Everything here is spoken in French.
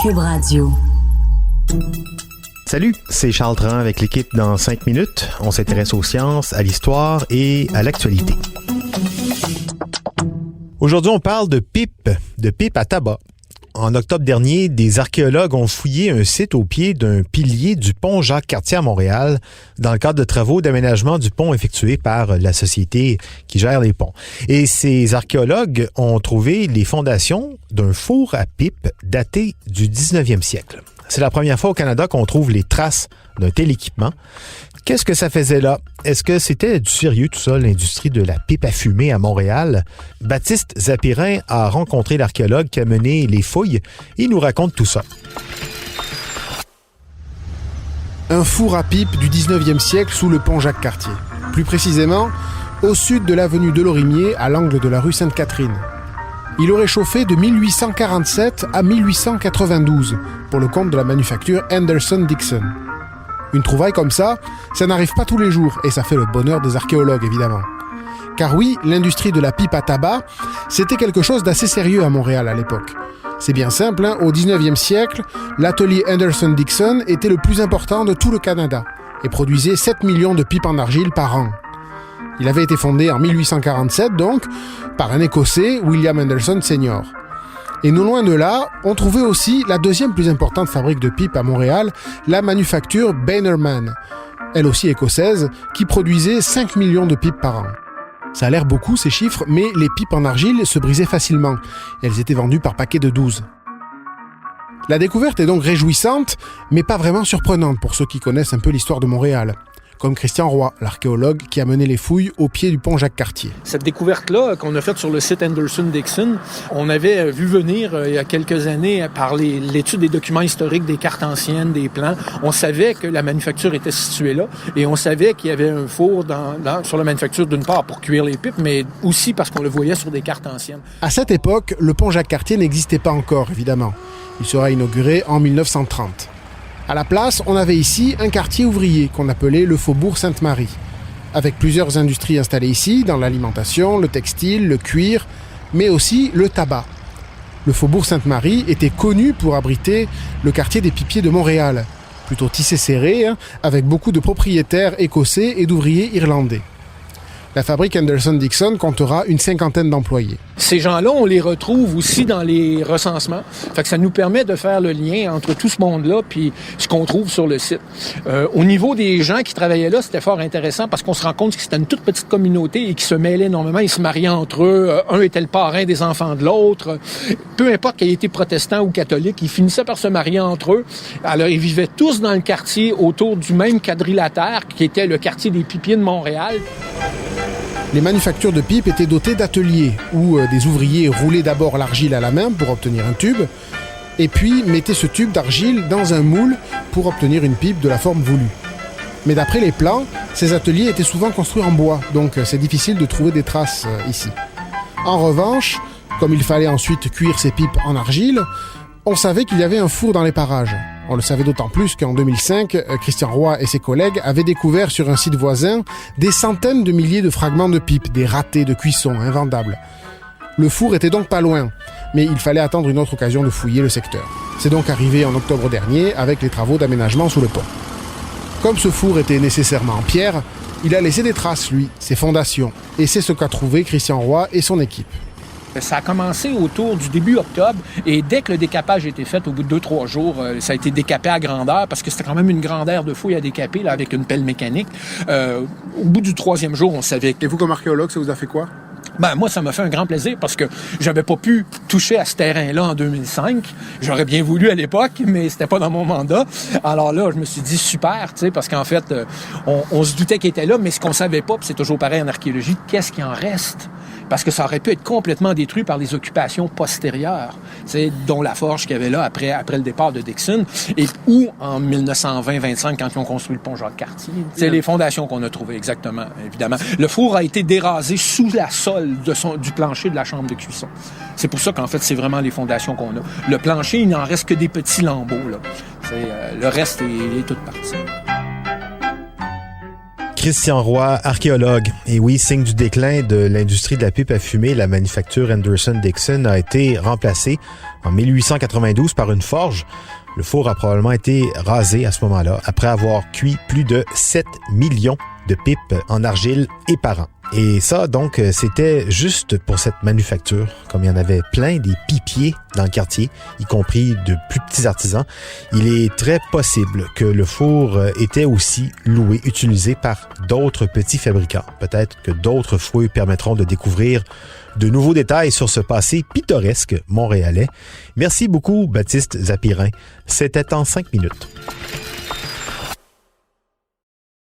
Cube Radio. Salut, c'est Charles Tran avec l'équipe dans 5 minutes. On s'intéresse aux sciences, à l'histoire et à l'actualité. Aujourd'hui, on parle de pipe à tabac. En octobre dernier, des archéologues ont fouillé un site au pied d'un pilier du pont Jacques-Cartier à Montréal dans le cadre de travaux d'aménagement du pont effectués par la société qui gère les ponts. Et ces archéologues ont trouvé les fondations d'un four à pipe daté du 19e siècle. C'est la première fois au Canada qu'on trouve les traces d'un tel équipement. Qu'est-ce que ça faisait là? Est-ce que c'était du sérieux tout ça, l'industrie de la pipe à fumer à Montréal? Baptiste Zapirin a rencontré l'archéologue qui a mené les fouilles et il nous raconte tout ça. Un four à pipe du 19e siècle sous le pont Jacques-Cartier. Plus précisément, au sud de l'avenue de Lorimier, à l'angle de la rue Sainte-Catherine. Il aurait chauffé de 1847 à 1892 pour le compte de la manufacture Henderson-Dixon. Une trouvaille comme ça n'arrive pas tous les jours et ça fait le bonheur des archéologues évidemment. Car oui, l'industrie de la pipe à tabac, c'était quelque chose d'assez sérieux à Montréal à l'époque. C'est bien simple, au 19e siècle, l'atelier Henderson-Dixon était le plus important de tout le Canada et produisait 7 millions de pipes en argile par an. Il avait été fondé en 1847 donc par un Écossais, William Henderson Sr. Et non loin de là, on trouvait aussi la deuxième plus importante fabrique de pipes à Montréal, la manufacture Bannerman, elle aussi écossaise, qui produisait 5 millions de pipes par an. Ça a l'air beaucoup ces chiffres, mais les pipes en argile se brisaient facilement. Elles étaient vendues par paquet de 12. La découverte est donc réjouissante, mais pas vraiment surprenante pour ceux qui connaissent un peu l'histoire de Montréal. Comme Christian Roy, l'archéologue qui a mené les fouilles au pied du pont Jacques-Cartier. Cette découverte-là qu'on a faite sur le site Henderson-Dixon, on avait vu venir il y a quelques années par l'étude des documents historiques, des cartes anciennes, des plans. On savait que la manufacture était située là et on savait qu'il y avait un four sur la manufacture d'une part pour cuire les pipes, mais aussi parce qu'on le voyait sur des cartes anciennes. À cette époque, le pont Jacques-Cartier n'existait pas encore, évidemment. Il sera inauguré en 1930. À la place, on avait ici un quartier ouvrier qu'on appelait le Faubourg Sainte-Marie, avec plusieurs industries installées ici, dans l'alimentation, le textile, le cuir, mais aussi le tabac. Le Faubourg Sainte-Marie était connu pour abriter le quartier des pipiers de Montréal, plutôt tissé serré, avec beaucoup de propriétaires écossais et d'ouvriers irlandais. La fabrique Henderson-Dixon comptera une 50aine d'employés. Ces gens-là, on les retrouve aussi dans les recensements. Fait que ça nous permet de faire le lien entre tout ce monde-là puis ce qu'on trouve sur le site. Au niveau des gens qui travaillaient là, c'était fort intéressant parce qu'on se rend compte que c'était une toute petite communauté et qui se mêlaient énormément. Ils se mariaient entre eux. Un était le parrain des enfants de l'autre. Peu importe qu'il ait été protestant ou catholique, ils finissaient par se marier entre eux. Alors, ils vivaient tous dans le quartier autour du même quadrilatère qui était le quartier des pipiers de Montréal. Les manufactures de pipes étaient dotées d'ateliers où des ouvriers roulaient d'abord l'argile à la main pour obtenir un tube et puis mettaient ce tube d'argile dans un moule pour obtenir une pipe de la forme voulue. Mais d'après les plans, ces ateliers étaient souvent construits en bois, donc c'est difficile de trouver des traces ici. En revanche, comme il fallait ensuite cuire ces pipes en argile, on savait qu'il y avait un four dans les parages. On le savait d'autant plus qu'en 2005, Christian Roy et ses collègues avaient découvert sur un site voisin des centaines de milliers de fragments de pipes, des ratés de cuisson invendables. Le four était donc pas loin, mais il fallait attendre une autre occasion de fouiller le secteur. C'est donc arrivé en octobre dernier avec les travaux d'aménagement sous le pont. Comme ce four était nécessairement en pierre, il a laissé des traces, lui, ses fondations. Et c'est ce qu'a trouvé Christian Roy et son équipe. Ça a commencé autour du début octobre et dès que le décapage a été fait, au bout de 2-3 jours, ça a été décapé à grandeur parce que c'était quand même une grandeur de fouille à décaper là, avec une pelle mécanique. Au bout du 3e jour, on savait que... Et vous, comme archéologue, ça vous a fait quoi? Moi, ça m'a fait un grand plaisir parce que j'avais pas pu toucher à ce terrain-là en 2005. J'aurais bien voulu à l'époque, mais c'était pas dans mon mandat. Alors là, je me suis dit super, tu sais, parce qu'en fait, on se doutait qu'il était là, mais ce qu'on savait pas, puis c'est toujours pareil en archéologie, qu'est-ce qui en reste? Parce que ça aurait pu être complètement détruit par les occupations postérieures, dont la forge qu'il y avait là après le départ de Dixon, et ou en 1920-25, quand ils ont construit le pont Jacques-Cartier. C'est les fondations qu'on a trouvées, exactement, évidemment. Le four a été dérasé sous la sole du plancher de la chambre de cuisson. C'est pour ça qu'en fait, c'est vraiment les fondations qu'on a. Le plancher, il n'en reste que des petits lambeaux, là. Le reste est toute partie. Christian Roy, archéologue. Et oui, signe du déclin de l'industrie de la pipe à fumer, la manufacture Anderson-Dixon a été remplacée en 1892 par une forge. Le four a probablement été rasé à ce moment-là, après avoir cuit plus de 7 millions de pipes en argile et par an. Et ça, donc, c'était juste pour cette manufacture. Comme il y en avait plein des pipiers dans le quartier, y compris de plus petits artisans, il est très possible que le four était aussi loué, utilisé par d'autres petits fabricants. Peut-être que d'autres fouilles permettront de découvrir de nouveaux détails sur ce passé pittoresque montréalais. Merci beaucoup, Baptiste Zapirin. C'était en 5 minutes.